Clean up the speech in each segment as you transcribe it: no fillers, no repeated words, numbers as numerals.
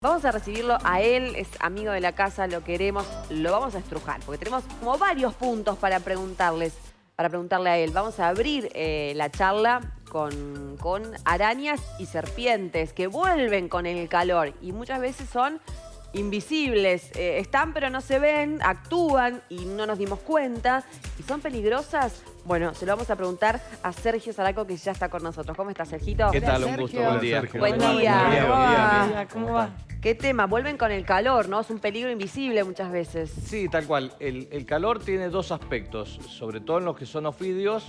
Vamos a recibirlo a él, es amigo de la casa, lo queremos, lo vamos a estrujar, porque tenemos como varios puntos para preguntarle a él. Vamos a abrir la charla con arañas y serpientes que vuelven con el calor y muchas veces son invisibles. Están pero no se ven, actúan y no nos dimos cuenta. ¿Y son peligrosas? Bueno, se lo vamos a preguntar a Sergio Zaraco, que ya está con nosotros. ¿Cómo estás, Sergito? ¿Qué tal? Un gusto, buen día. Buen día. Buen día. ¿Cómo va? ¿Qué tema? Vuelven con el calor, ¿no? Es un peligro invisible muchas veces. Sí, tal cual. El calor tiene dos aspectos, sobre todo en los que son ofidios,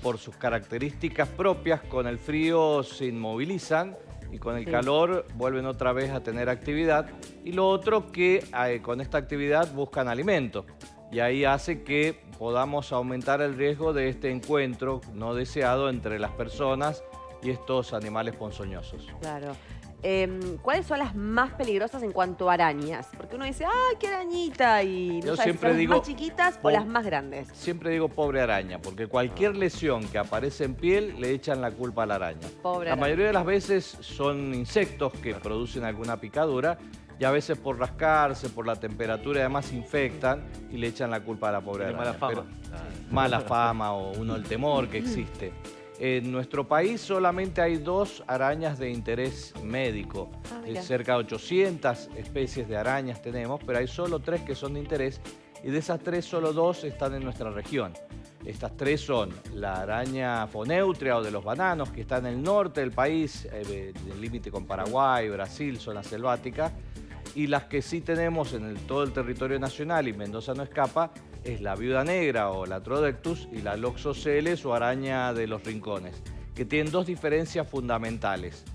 por sus características propias. Con el frío se inmovilizan y con el calor vuelven otra vez a tener actividad. Y lo otro que con esta actividad buscan alimento. Y ahí hace que podamos aumentar el riesgo de este encuentro no deseado entre las personas y estos animales ponzoñosos. Claro. ¿Cuáles son las más peligrosas en cuanto a arañas? Porque uno dice, ¡ay, qué arañita! Y no Yo sabes si siempre son digo, las más chiquitas o las más grandes. Siempre digo pobre araña, porque cualquier lesión que aparece en piel le echan la culpa a la araña. Pobre La araña. mayoría de las veces son insectos que producen alguna picadura y a veces por rascarse, por la temperatura y además infectan y le echan la culpa a la pobre araña. Mala fama. Mala fama o el temor que existe. En nuestro país solamente hay 2 arañas de interés médico. Mira. Cerca de 800 especies de arañas tenemos, pero hay solo 3 que son de interés y de esas 3 solo 2 están en nuestra región. Estas 3 son la araña foneutria o de los bananos, que está en el norte del país, en el límite con Paraguay, Brasil, zona selvática. Y las que sí tenemos en todo el territorio nacional, y Mendoza no escapa, es la viuda negra o la Trodectus y la Loxoceles o araña de los rincones, que tienen 2 diferencias fundamentales.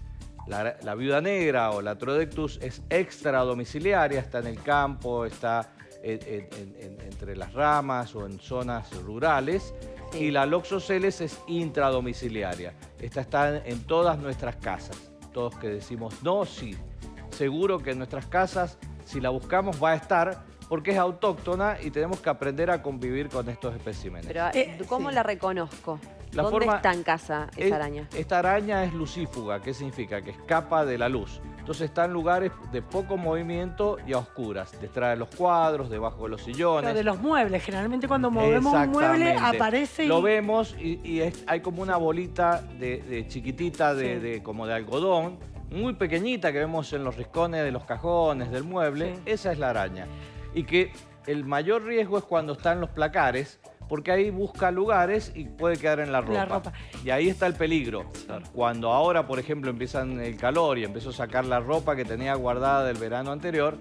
La viuda negra o la Trodectus es extradomiciliaria, está en el campo, está entre las ramas o en zonas rurales, y la Loxoceles es intradomiciliaria. Esta está en todas nuestras casas. Todos que decimos no, sí. Seguro que en nuestras casas, si la buscamos, va a estar, porque es autóctona y tenemos que aprender a convivir con estos especímenes. Pero, ¿cómo la reconozco? La ¿Dónde está en casa esa araña? Esta araña es lucífuga, ¿qué significa? Que escapa de la luz. Entonces está en lugares de poco movimiento y a oscuras, detrás de los cuadros, debajo de los sillones. Claro, de los muebles. Generalmente cuando movemos un mueble aparece y... Lo vemos y hay como una bolita de chiquitita, como de algodón, muy pequeñita que vemos en los rincones de los cajones, del mueble. Esa es la araña. Y que el mayor riesgo es cuando está en los placares, porque ahí busca lugares y puede quedar en la ropa. Y ahí está el peligro. Cuando ahora, por ejemplo, empiezan el calor y empiezo a sacar la ropa que tenía guardada del verano anterior,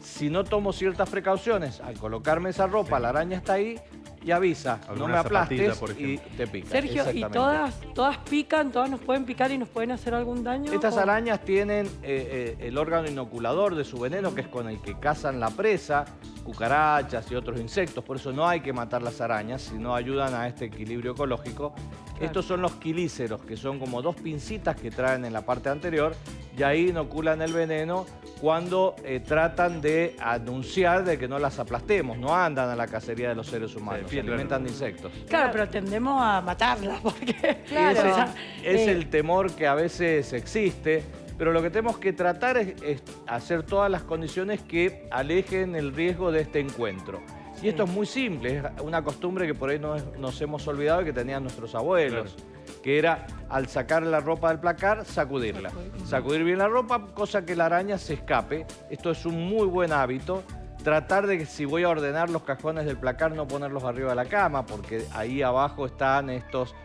si no tomo ciertas precauciones, al colocarme esa ropa, la araña está ahí y avisa, no me aplastes y te pica. Sergio, ¿y todas pican, todas nos pueden picar y nos pueden hacer algún daño? Estas arañas tienen el órgano inoculador de su veneno, que es con el que cazan la presa, cucarachas y otros insectos. Por eso no hay que matar las arañas, sino ayudan a este equilibrio ecológico. Claro. Estos son los quelíceros, que son como 2 pincitas que traen en la parte anterior y ahí inoculan el veneno cuando tratan de anunciar de que no las aplastemos. No andan a la cacería de los seres humanos, se alimentan de insectos. Claro, pero tendemos a matarlas porque... Claro. Es el temor que a veces existe. Pero lo que tenemos que tratar es hacer todas las condiciones que alejen el riesgo de este encuentro. Y esto es muy simple, es una costumbre que por ahí nos hemos olvidado y que tenían nuestros abuelos, que era al sacar la ropa del placar, sacudirla. Sacudir bien la ropa, cosa que la araña se escape. Esto es un muy buen hábito. Tratar de que si voy a ordenar los cajones del placar, no ponerlos arriba de la cama, porque ahí abajo están estos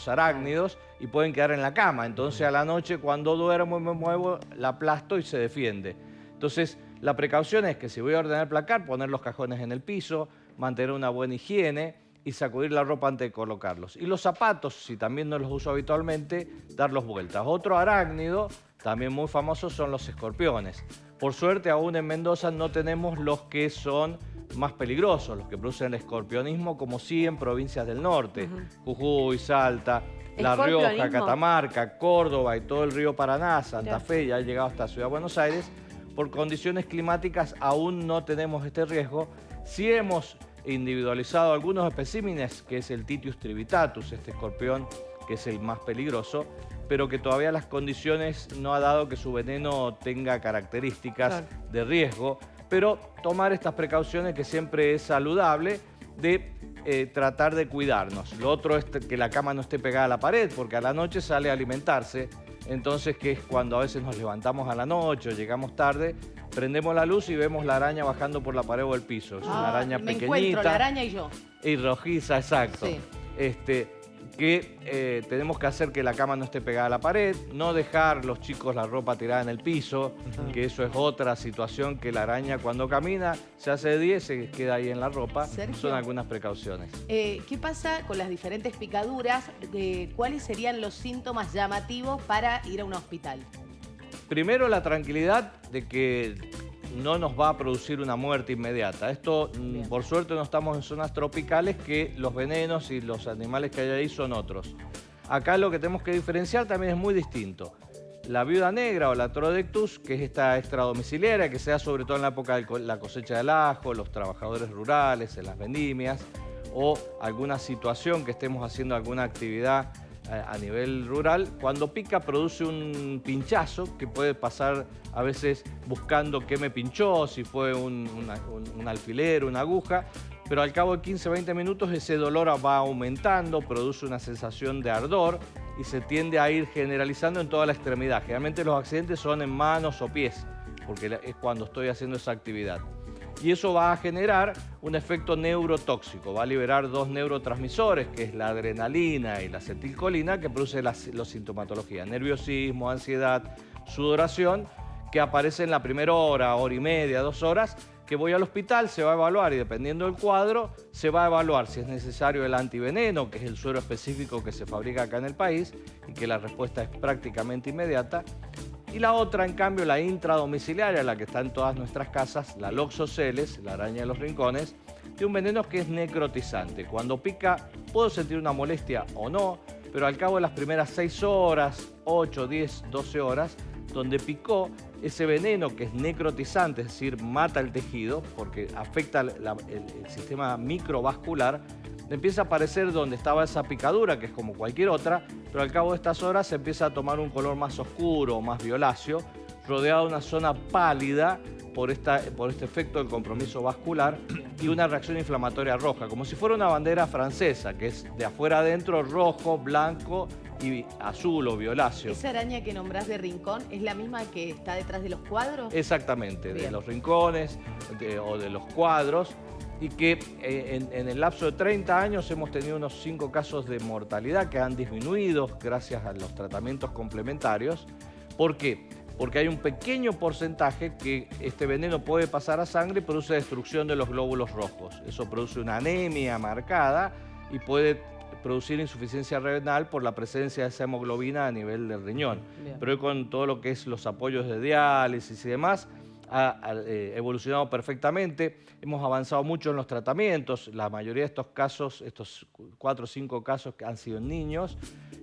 arácnidos y pueden quedar en la cama. Entonces a la noche cuando duermo y me muevo, la aplasto y se defiende. Entonces la precaución es que si voy a ordenar el placar, poner los cajones en el piso, mantener una buena higiene y sacudir la ropa antes de colocarlos. Y los zapatos, si también no los uso habitualmente, darlos vueltas. Otro arácnido, también muy famoso, son los escorpiones. Por suerte aún en Mendoza no tenemos los que son más peligrosos, los que producen el escorpionismo, como sí en provincias del norte, Jujuy, Salta, La Rioja, Catamarca, Córdoba y todo el río Paraná, Santa Fe, y ha llegado hasta Ciudad de Buenos Aires. Por condiciones climáticas aún no tenemos este riesgo. Sí hemos individualizado algunos especímenes, que es el Titius tribitatus, este escorpión que es el más peligroso, pero que todavía las condiciones no ha dado que su veneno tenga características de riesgo. Pero tomar estas precauciones, que siempre es saludable, de tratar de cuidarnos. Lo otro es que la cama no esté pegada a la pared, porque a la noche sale a alimentarse. Entonces, que es cuando a veces nos levantamos a la noche o llegamos tarde, prendemos la luz y vemos la araña bajando por la pared o el piso. Es una araña me pequeñita. encuentro la araña y yo. Y rojiza, exacto. Sí. Que tenemos que hacer que la cama no esté pegada a la pared, no dejar los chicos la ropa tirada en el piso, que eso es otra situación, que la araña cuando camina se hace de 10, se queda ahí en la ropa. Sergio, son algunas precauciones. ¿Qué pasa con las diferentes picaduras? ¿Cuáles serían los síntomas llamativos para ir a un hospital? Primero, la tranquilidad de que no nos va a producir una muerte inmediata. Esto, por suerte, no estamos en zonas tropicales, que los venenos y los animales que hay ahí son otros. Acá lo que tenemos que diferenciar también es muy distinto. La viuda negra o la Trodectus, que es esta extradomiciliaria, que se da sobre todo en la época de la cosecha del ajo, los trabajadores rurales, en las vendimias, o alguna situación que estemos haciendo alguna actividad a nivel rural, cuando pica produce un pinchazo que puede pasar a veces buscando qué me pinchó, si fue un alfiler, una aguja, pero al cabo de 15-20 minutos ese dolor va aumentando, produce una sensación de ardor y se tiende a ir generalizando en toda la extremidad. Generalmente los accidentes son en manos o pies, porque es cuando estoy haciendo esa actividad. Y eso va a generar un efecto neurotóxico, va a liberar dos neurotransmisores, que es la adrenalina y la acetilcolina, que produce la sintomatología, nerviosismo, ansiedad, sudoración, que aparece en la primera hora, hora y media, 2 horas, que voy al hospital, se va a evaluar y dependiendo del cuadro, se va a evaluar si es necesario el antiveneno, que es el suero específico que se fabrica acá en el país y que la respuesta es prácticamente inmediata. Y la otra, en cambio, la intradomiciliaria, la que está en todas nuestras casas, la Loxoceles, la araña de los rincones, de un veneno que es necrotizante. Cuando pica, puedo sentir una molestia o no, pero al cabo de las primeras 6 horas, 8, 10, 12 horas, donde picó, ese veneno que es necrotizante, es decir, mata el tejido, porque afecta el sistema microvascular, empieza a aparecer donde estaba esa picadura, que es como cualquier otra, pero al cabo de estas horas se empieza a tomar un color más oscuro, más violáceo, rodeado de una zona pálida por este efecto del compromiso vascular y una reacción inflamatoria roja, como si fuera una bandera francesa, que es de afuera adentro rojo, blanco y azul o violáceo. ¿Esa araña que nombrás de rincón es la misma que está detrás de los cuadros? Exactamente, Bien. de los rincones o de los cuadros. Y que en el lapso de 30 años hemos tenido unos 5 casos de mortalidad que han disminuido gracias a los tratamientos complementarios. ¿Por qué? Porque hay un pequeño porcentaje que este veneno puede pasar a sangre y produce destrucción de los glóbulos rojos. Eso produce una anemia marcada y puede producir insuficiencia renal por la presencia de esa hemoglobina a nivel del riñón. Bien. Pero hoy, con todo lo que es los apoyos de diálisis y demás, ha evolucionado perfectamente. Hemos avanzado mucho en los tratamientos. La mayoría de estos casos, estos 4 o 5 casos, que han sido en niños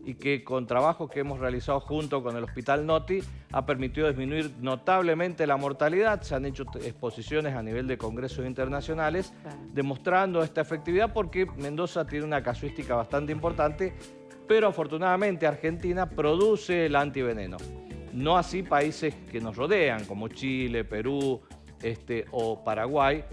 y que con trabajos que hemos realizado junto con el Hospital Noti ha permitido disminuir notablemente la mortalidad. Se han hecho exposiciones a nivel de congresos internacionales demostrando esta efectividad, porque Mendoza tiene una casuística bastante importante, pero afortunadamente Argentina produce el antiveneno. No así países que nos rodean, como Chile, Perú o Paraguay,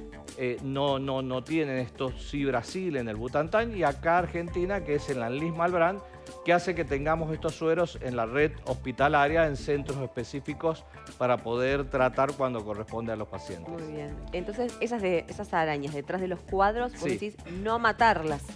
no tienen esto. Sí, Brasil en el Butantan, y acá Argentina, que es en la Anlis Malbrán, que hace que tengamos estos sueros en la red hospitalaria, en centros específicos, para poder tratar cuando corresponde a los pacientes. Muy bien. Entonces, esas arañas detrás de los cuadros, vos Sí. decís no matarlas.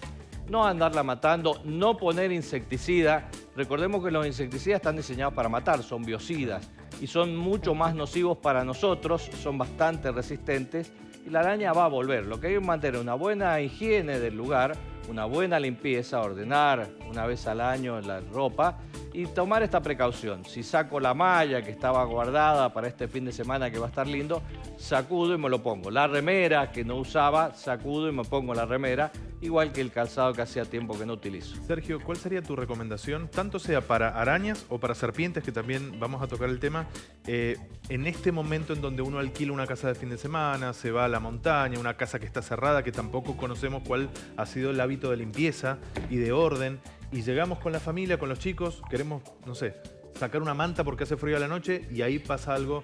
No andarla matando, no poner insecticida. Recordemos que los insecticidas están diseñados para matar, son biocidas y son mucho más nocivos para nosotros, son bastante resistentes y la araña va a volver. Lo que hay que mantener una buena higiene del lugar, una buena limpieza, ordenar una vez al año la ropa y tomar esta precaución. Si saco la malla que estaba guardada para este fin de semana que va a estar lindo, sacudo y me lo pongo. La remera que no usaba, sacudo y me pongo la remera, igual que el calzado que hacía tiempo que no utilizo. Sergio, ¿cuál sería tu recomendación, tanto sea para arañas o para serpientes, que también vamos a tocar el tema, en este momento en donde uno alquila una casa de fin de semana, se va a la montaña, una casa que está cerrada, que tampoco conocemos cuál ha sido el hábito de limpieza y de orden, y llegamos con la familia, con los chicos, queremos, no sé, sacar una manta porque hace frío a la noche y ahí pasa algo.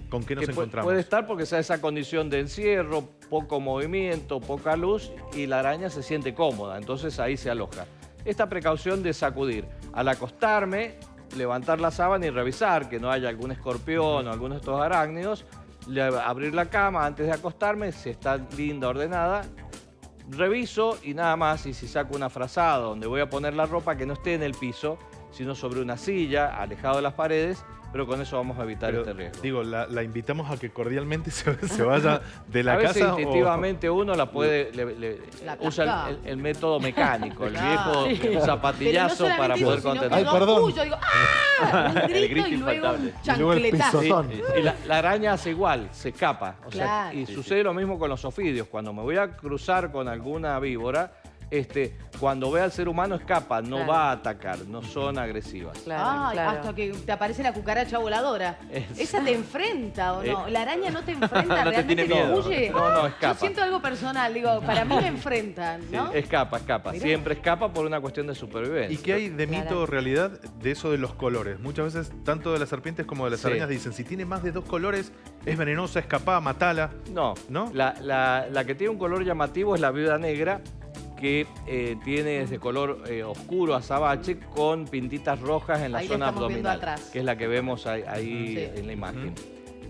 ¿Con qué nos encontramos? Puede estar porque sea esa condición de encierro, poco movimiento, poca luz y la araña se siente cómoda, entonces ahí se aloja. Esta precaución de sacudir, al acostarme, levantar la sábana y revisar que no haya algún escorpión o alguno de estos arácnidos, abrir la cama antes de acostarme, si está linda, ordenada, reviso y nada más, y si saco una frazada donde voy a poner la ropa que no esté en el piso, sino sobre una silla, alejado de las paredes, pero con eso vamos a evitar este riesgo. Digo, la invitamos a que cordialmente se vaya de la a veces casa. Instintivamente uno la puede, usa el método mecánico, el viejo zapatillazo para poder contener. Ay, perdón. Yo digo, ¡ah! Un grito y luego un chancletazo. Y la araña hace igual, se escapa. O sea, y sucede lo mismo con los ofidios. Cuando me voy a cruzar con alguna víbora, cuando ve al ser humano escapa, no va a atacar, no son agresivas. Hasta que te aparece la cucaracha voladora. ¿Esa te enfrenta o no? ¿La araña no te enfrenta? No ¿Realmente te huye? No, escapa. Yo siento algo personal, digo, para mí me enfrentan, ¿no? Sí, escapa. Mirá. Siempre escapa por una cuestión de supervivencia. ¿Y qué hay de mito o realidad de eso de los colores? Muchas veces, tanto de las serpientes como de las arañas dicen, si tiene más de 2 colores, es venenosa, escapá, matala. No. La que tiene un color llamativo es la viuda negra, que tiene ese color oscuro azabache con pintitas rojas en la zona abdominal, que es la que vemos ahí en la imagen.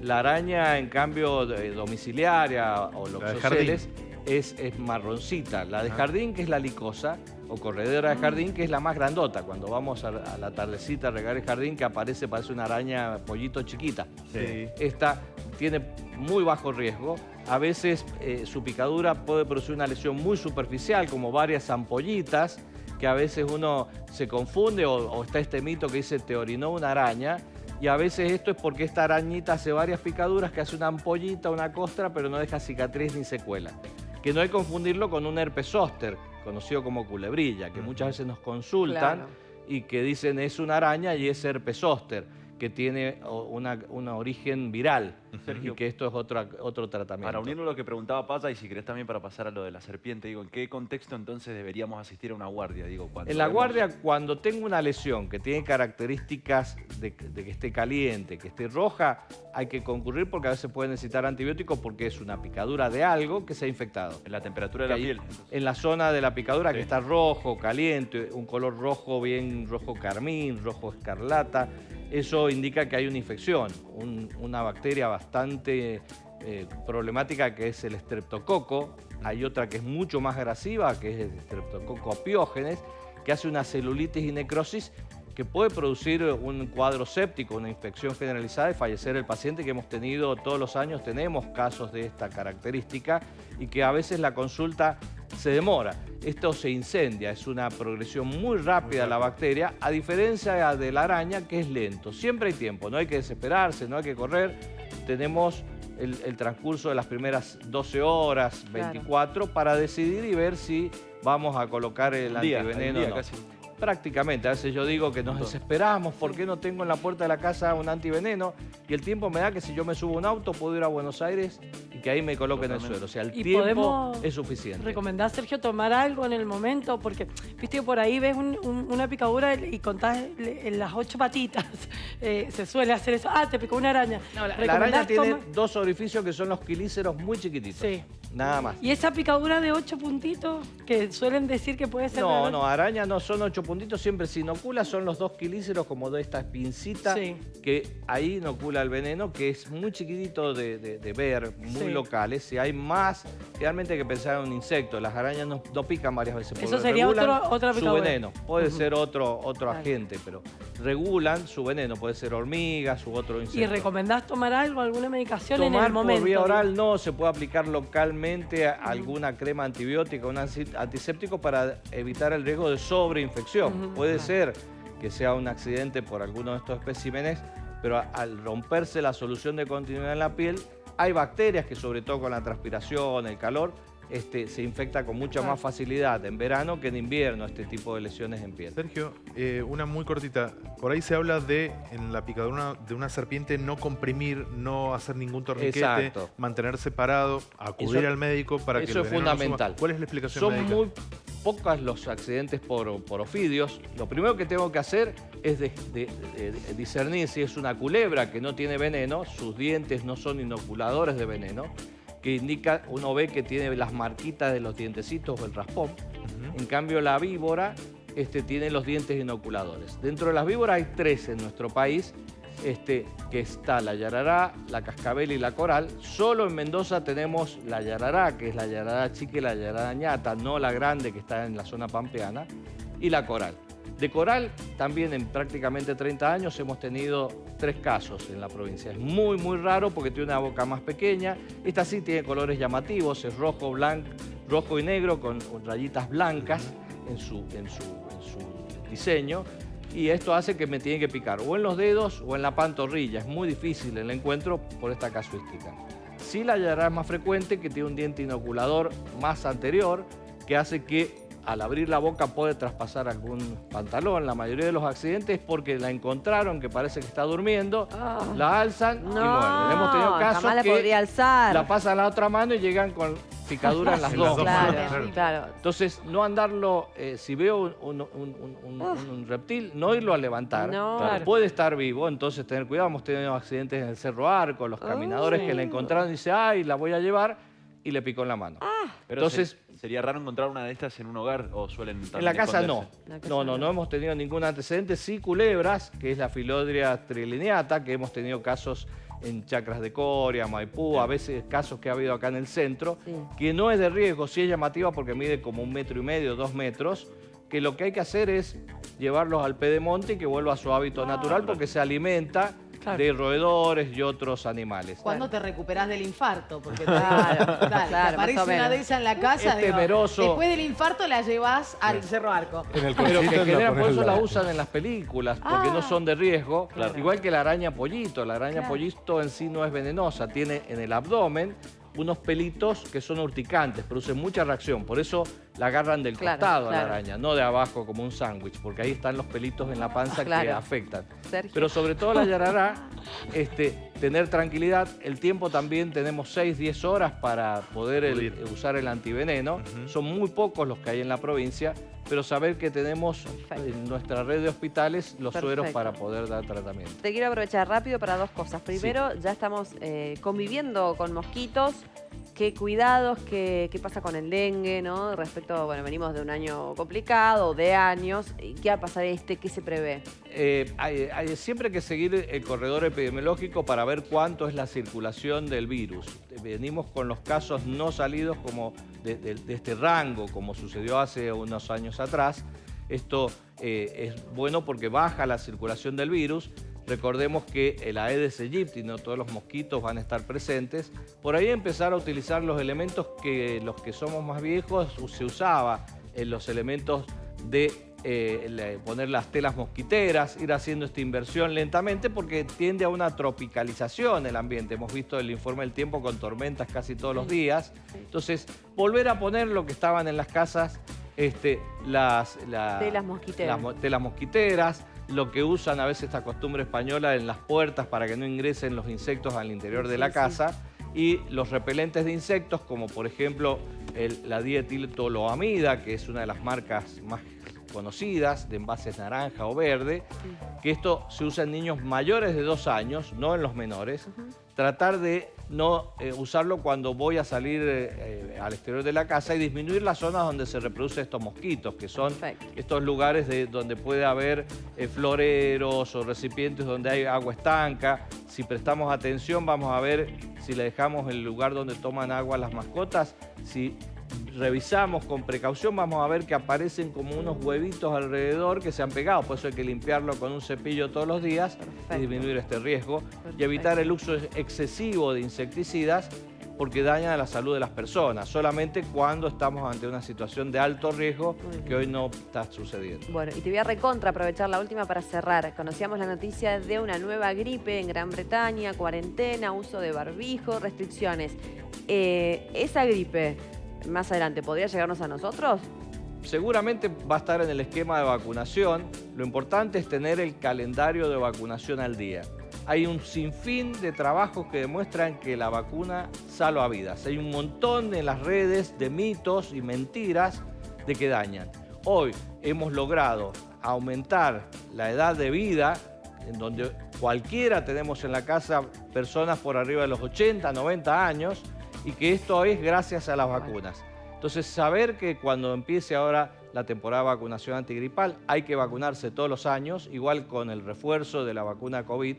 La araña, en cambio, domiciliaria o loxoceles, es marroncita. La de jardín, que es la licosa, o corredera de jardín, que es la más grandota. Cuando vamos a la tardecita a regar el jardín, que parece una araña pollito chiquita. Esta tiene muy bajo riesgo. A veces su picadura puede producir una lesión muy superficial, como varias ampollitas, que a veces uno se confunde o está este mito que dice te orinó una araña. Y a veces esto es porque esta arañita hace varias picaduras, que hace una ampollita, una costra, pero no deja cicatriz ni secuela. Que no hay que confundirlo con un herpes zóster, conocido como culebrilla, que muchas veces nos consultan y que dicen es una araña y es herpes zóster, que tiene un origen viral. Sergio, y que esto es otro tratamiento. Para unirlo a lo que preguntaba Paya, y si querés también para pasar a lo de la serpiente, digo, ¿en qué contexto entonces deberíamos asistir a una guardia? Digo, en la guardia, cuando tengo una lesión que tiene características de que esté caliente, que esté roja, hay que concurrir porque a veces puede necesitar antibióticos porque es una picadura de algo que se ha infectado. En la temperatura de la piel. Entonces. En la zona de la picadura que está rojo, caliente, un color rojo, bien rojo carmín, rojo escarlata, eso indica que hay una infección, una bacteria bastante problemática que es el estreptococo. Hay otra que es mucho más agresiva, que es el Streptococcus apiógenes, que hace una celulitis y necrosis que puede producir un cuadro séptico, una infección generalizada y fallecer el paciente, que hemos tenido todos los años, tenemos casos de esta característica y que a veces la consulta se demora. Esto se incendia, es una progresión muy rápida de la bacteria, a diferencia de la araña, que es lento. Siempre hay tiempo, no hay que desesperarse, no hay que correr. Tenemos el transcurso de las primeras 12 horas, 24, para decidir y ver si vamos a colocar el antiveneno o no. Casi. Prácticamente, a veces yo digo que nos desesperamos, ¿por qué no tengo en la puerta de la casa un antiveneno? Y el tiempo me da que si yo me subo a un auto puedo ir a Buenos Aires y que ahí me coloquen el suelo. O sea, el tiempo es suficiente. ¿Recomendás, Sergio, tomar algo en el momento? Porque, viste que por ahí ves una picadura y contás en las 8 patitas. Se suele hacer eso. Ah, te picó una araña. No, la araña tiene 2 orificios que son los quelíceros muy chiquititos. Sí. Nada más. ¿Y esa picadura de 8 puntitos que suelen decir que puede ser? No, araña no son 8 puntitos, siempre se inocula, son los 2 quelíceros como de esta pincita, que ahí inocula el veneno, que es muy chiquitito de ver, muy locales. Si hay más, realmente hay que pensar en un insecto. Las arañas no pican varias veces. Eso sería otra picadura. Su veneno, puede ser otro agente, pero regulan su veneno, puede ser hormigas u otro insecto. ¿Y recomendás tomar algo, alguna medicación en el momento? Por vía oral no, se puede aplicar localmente alguna crema antibiótica, un antiséptico para evitar el riesgo de sobreinfección. Puede ser que sea un accidente por alguno de estos especímenes, pero al romperse la solución de continuidad en la piel, hay bacterias que, sobre todo con la transpiración, el calor, se infecta con mucha más facilidad en verano que en invierno, este tipo de lesiones en piel. Sergio, una muy cortita. Por ahí se habla de, en la picadura de una serpiente, no comprimir, no hacer ningún torniquete, mantener separado, acudir al médico para que el veneno es fundamental. ¿Cuál es la explicación médica? pocos los accidentes por ofidios. Lo primero que tengo que hacer es discernir si es una culebra que no tiene veneno, sus dientes no son inoculadores de veneno, que indica, uno ve que tiene las marquitas de los dientecitos o el raspón. En cambio, la víbora tiene los dientes inoculadores. Dentro de las víboras hay 3 en nuestro país, que está la yarará, la cascabel y la coral. Solo en Mendoza tenemos la yarará, que es la yarará chica y la yarará ñata, no la grande que está en la zona pampeana, y la coral. De coral, también en prácticamente 30 años hemos tenido 3 casos en la provincia. Es muy, muy raro porque tiene una boca más pequeña. Esta sí tiene colores llamativos, es rojo, rojo y negro con rayitas blancas en su diseño. Y esto hace que me tiene que picar o en los dedos o en la pantorrilla. Es muy difícil el encuentro por esta casuística. Sí, la yarará es más frecuente, que tiene un diente inoculador más anterior, que hace que al abrir la boca puede traspasar algún pantalón. La mayoría de los accidentes es porque la encontraron, que parece que está durmiendo, la alzan y mueren. Hemos tenido casos jamás la que podría alzar. la pasan a la otra mano y llegan con picadura en las dos. Claro, claro. Entonces, no andarlo, si veo un reptil, no irlo a levantar. No. Claro. Puede estar vivo, entonces tener cuidado. Hemos tenido accidentes en el Cerro Arco, los caminadores que la encontraron y dicen, ay, la voy a llevar, y le picó en la mano. Pero Entonces, ¿sería raro encontrar una de estas en un hogar o suelen también en la casa no. esconderse? No hemos tenido ningún antecedente. Sí, culebras, que es la Filodria trilineata, que hemos tenido casos en Chacras de Coria, Maipú, a veces casos que ha habido acá en el centro, que no es de riesgo, sí es llamativa porque mide como 1,5 metros, 2 metros, que lo que hay que hacer es llevarlos al pedemonte y que vuelva a su hábito natural porque se alimenta de roedores y otros animales. ¿Cuándo te recuperás del infarto? Porque Claro, te claro, aparece más o una menos. de esas en la casa. Es temeroso. Después del infarto la llevas al Cerro Arco. En el Pero que cosito la generan, por pones eso la- la usan en las películas, porque no son de riesgo. Igual que la araña pollito. La araña pollito en sí no es venenosa, tiene en el abdomen unos pelitos que son urticantes, producen mucha reacción. Por eso la agarran del costado a la araña, no de abajo como un sándwich, porque ahí están los pelitos en la panza que afectan. Sergio. Pero sobre todo la yarará, tener tranquilidad. El tiempo también tenemos 6-10 horas para poder usar el antiveneno. Son muy pocos los que hay en la provincia, pero saber que tenemos en nuestra red de hospitales los sueros para poder dar tratamiento. Te quiero aprovechar rápido para 2 cosas. Primero, ya estamos conviviendo con mosquitos. ¿Qué cuidados? ¿Qué pasa con el dengue? ¿No? Respecto, bueno, venimos de un año complicado, de años. ¿Qué va a pasar ¿Qué se prevé? Hay siempre que seguir el corredor epidemiológico para ver cuánto es la circulación del virus. Venimos con los casos no salidos como de este rango, como sucedió hace unos años atrás. Esto es bueno porque baja la circulación del virus. Recordemos que el Aedes aegypti, no todos los mosquitos van a estar presentes. Por ahí empezar a utilizar los elementos que los que somos más viejos se usaba, los elementos de poner las telas mosquiteras, ir haciendo esta inversión lentamente porque tiende a una tropicalización el ambiente. Hemos visto el informe del tiempo con tormentas casi todos los días. Entonces, volver a poner lo que estaban en las casas, las Telas mosquiteras. telas mosquiteras, lo que usan a veces esta costumbre española en las puertas para que no ingresen los insectos al interior de la casa, y los repelentes de insectos como por ejemplo la dietiltoloamida, que es una de las marcas más conocidas de envases naranja o verde, que esto se usa en niños mayores de 2 años, no en los menores. Tratar de no usarlo cuando voy a salir al exterior de la casa y disminuir las zonas donde se reproducen estos mosquitos, que son estos lugares donde puede haber floreros o recipientes donde hay agua estanca. Si prestamos atención vamos a ver si le dejamos el lugar donde toman agua las mascotas. Si revisamos con precaución vamos a ver que aparecen como unos huevitos alrededor que se han pegado, por eso hay que limpiarlo con un cepillo todos los días y disminuir este riesgo y evitar el uso excesivo de insecticidas porque dañan a la salud de las personas, solamente cuando estamos ante una situación de alto riesgo que hoy no está sucediendo. Bueno, y te voy a aprovechar la última para cerrar. Conocíamos la noticia de una nueva gripe en Gran Bretaña, cuarentena, uso de barbijo, restricciones. Esa gripe, más adelante, ¿podría llegarnos a nosotros? Seguramente va a estar en el esquema de vacunación. Lo importante es tener el calendario de vacunación al día. Hay un sinfín de trabajos que demuestran que la vacuna salva vidas. Hay un montón en las redes de mitos y mentiras de que dañan. Hoy hemos logrado aumentar la edad de vida, en donde cualquiera tenemos en la casa personas por arriba de los 80, 90 años, y que esto es gracias a las vacunas. Entonces, saber que cuando empiece ahora la temporada de vacunación antigripal, hay que vacunarse todos los años, igual con el refuerzo de la vacuna COVID,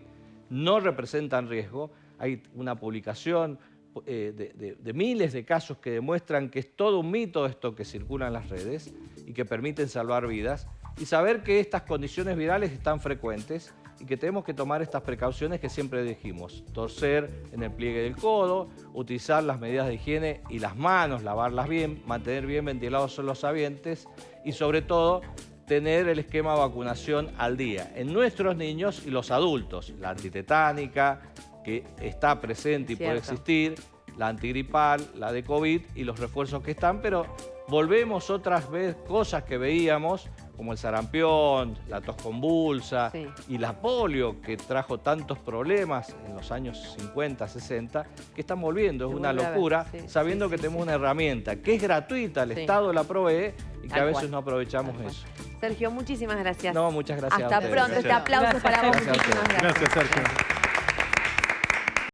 no representan riesgo. Hay una publicación de miles de casos que demuestran que es todo un mito esto que circula en las redes y que permiten salvar vidas. Y saber que estas condiciones virales están frecuentes y que tenemos que tomar estas precauciones que siempre dijimos. Torcer en el pliegue del codo, utilizar las medidas de higiene y las manos, lavarlas bien, mantener bien ventilados los ambientes y sobre todo tener el esquema de vacunación al día en nuestros niños y los adultos. La antitetánica, que está presente y puede existir, la antigripal, la de COVID y los refuerzos que están, pero volvemos otras veces cosas que veíamos, como el sarampión, la tos convulsa y la polio, que trajo tantos problemas en los años 50, 60, que están volviendo. Es una locura, sabiendo que tenemos una herramienta que es gratuita, el Estado la provee y que a veces no aprovechamos eso. Sergio, muchísimas gracias. No, muchas gracias. Hasta pronto. Este aplauso para vos. Gracias, Muchísimas gracias. Gracias, Sergio.